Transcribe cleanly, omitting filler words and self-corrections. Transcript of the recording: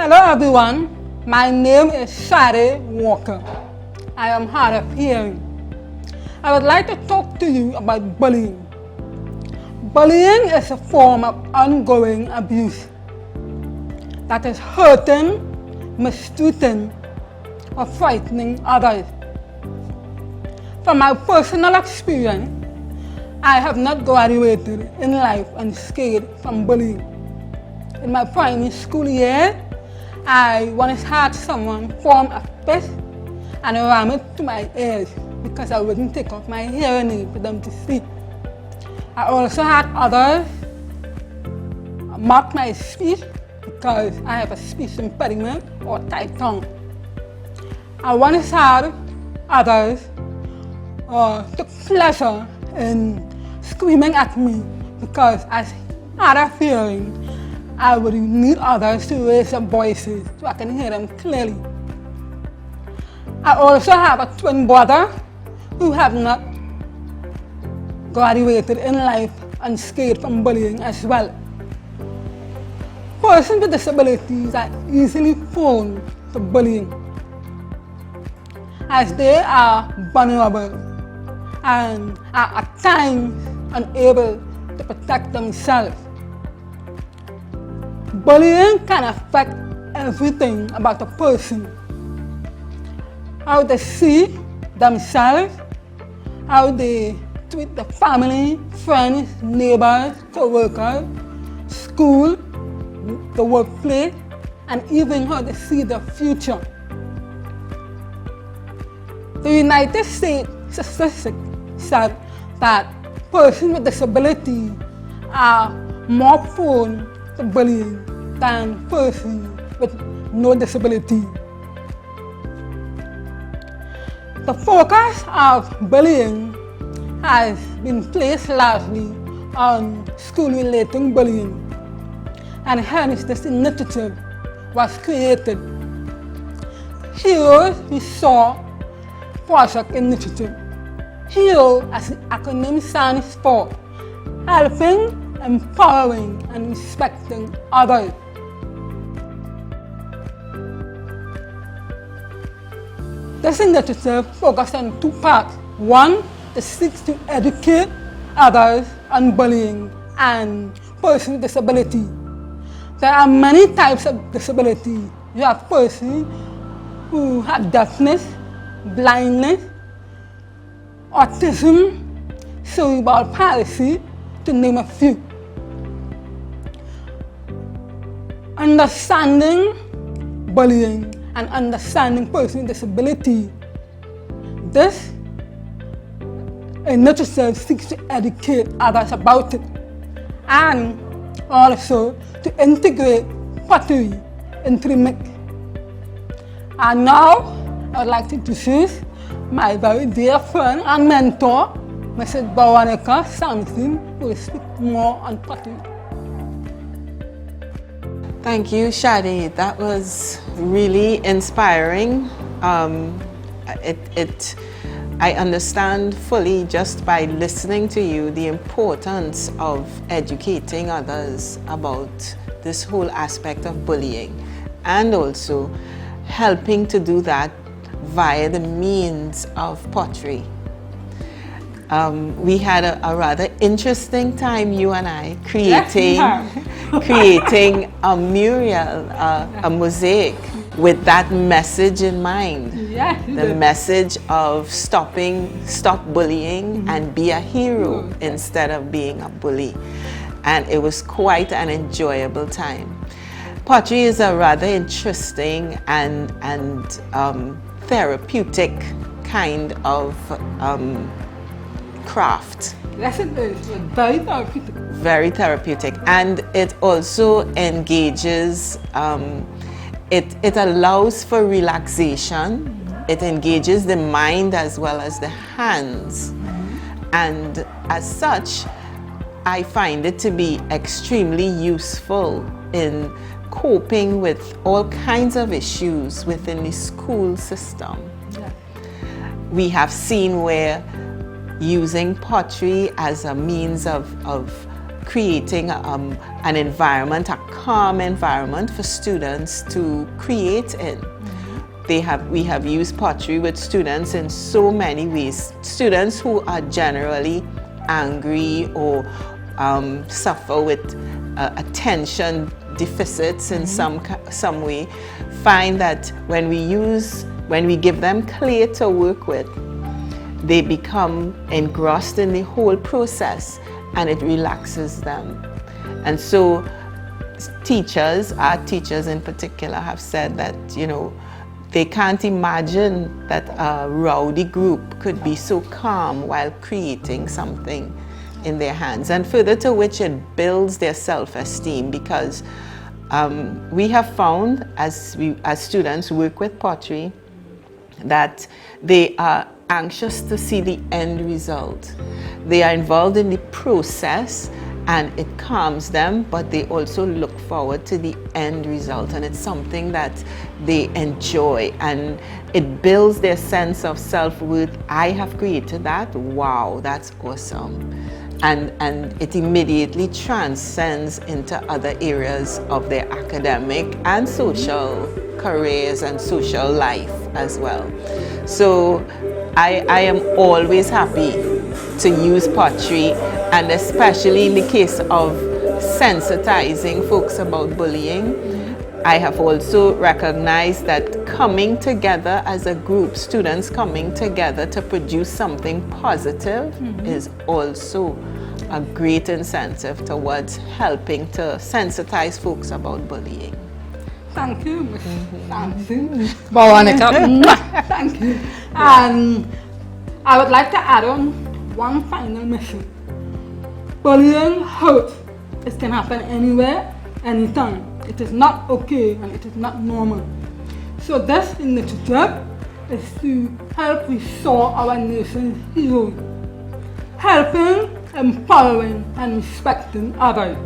Hello everyone, my name is H.E.R.O Walker. I am hard of hearing. I would like to talk to you about bullying. Bullying is a form of ongoing abuse that is hurting, mistreating, or frightening others. From my personal experience, I have not graduated in life unscathed from bullying. In my primary school years, I once had someone form a fist and ram it to my ears because I wouldn't take off my hearing aid for them to see. I also had others mock my speech because I have a speech impediment or tight tongue. I once had others took pleasure in screaming at me because as hard of hearing, I would need others to raise their voices so I can hear them clearly. I also have a twin brother who have not graduated in life unscathed from bullying as well. Persons with disabilities are easily prone to bullying as they are vulnerable and are at times unable to protect themselves. Bullying can affect everything about a person. How they see themselves, how they treat their family, friends, neighbors, co-workers, school, the workplace, and even how they see their future. The United States statistics said that persons with disabilities are more prone to bullying than persons with no disability. The focus of bullying has been placed largely on school-related bullying, and hence this initiative was created. H.E.R.O we saw project initiative. H.E.R.O as the acronym stands for helping, empowering, and respecting others. This initiative focuses on two parts. One, it seeks to educate others on bullying and persons with disability. There are many types of disability. You have persons who have deafness, blindness, autism, cerebral palsy, to name a few. Understanding bullying and understanding persons with disability. This initiative seeks to educate others about it and also to integrate pottery into the mix. And now I would like to introduce my very dear friend and mentor, Mrs. Veronica Sampson, who will speak more on pottery. Thank you, H.E.R.O. That was really inspiring. I understand fully just by listening to you the importance of educating others about this whole aspect of bullying and also helping to do that via the means of pottery. We had a rather interesting time, you and I, creating a mural, a mosaic with that message in mind. The message of stop bullying and be a hero instead of being a bully. And it was quite an enjoyable time. Pottery is a rather interesting and therapeutic kind of craft. Yes, it is. Very therapeutic. Very therapeutic. And it also engages, it allows for relaxation. It engages the mind as well as the hands. And as such, I find it to be extremely useful in coping with all kinds of issues within the school system. We have seen where using pottery as a means of creating an environment, a calm environment for students to create in. We have used pottery with students in so many ways. Students who are generally angry or suffer with attention deficits in some way, find that when we give them clay to work with, they become engrossed in the whole process and it relaxes them. And so our teachers in particular have said that, you know, they can't imagine that a rowdy group could be so calm while creating something in their hands. And further to which it builds their self-esteem, because we have found as students work with pottery that they are anxious to see the end result. They are involved in the process and it calms them, but they also look forward to the end result, and it's something that they enjoy and it builds their sense of self-worth. I have created that, wow, that's awesome. And it immediately transcends into other areas of their academic and social careers and social life as well. So I am always happy to use pottery, and especially in the case of sensitizing folks about bullying. I have also recognized that coming together as a group, students coming together to produce something positive is also a great incentive towards helping to sensitize folks about bullying. Thank you, Ms. Nancy. Thank you. And I would like to add on one final message. Bullying hurts. It can happen anywhere, anytime. It is not okay and it is not normal. So this initiative is to help restore our nation's heroes, helping, empowering and respecting others.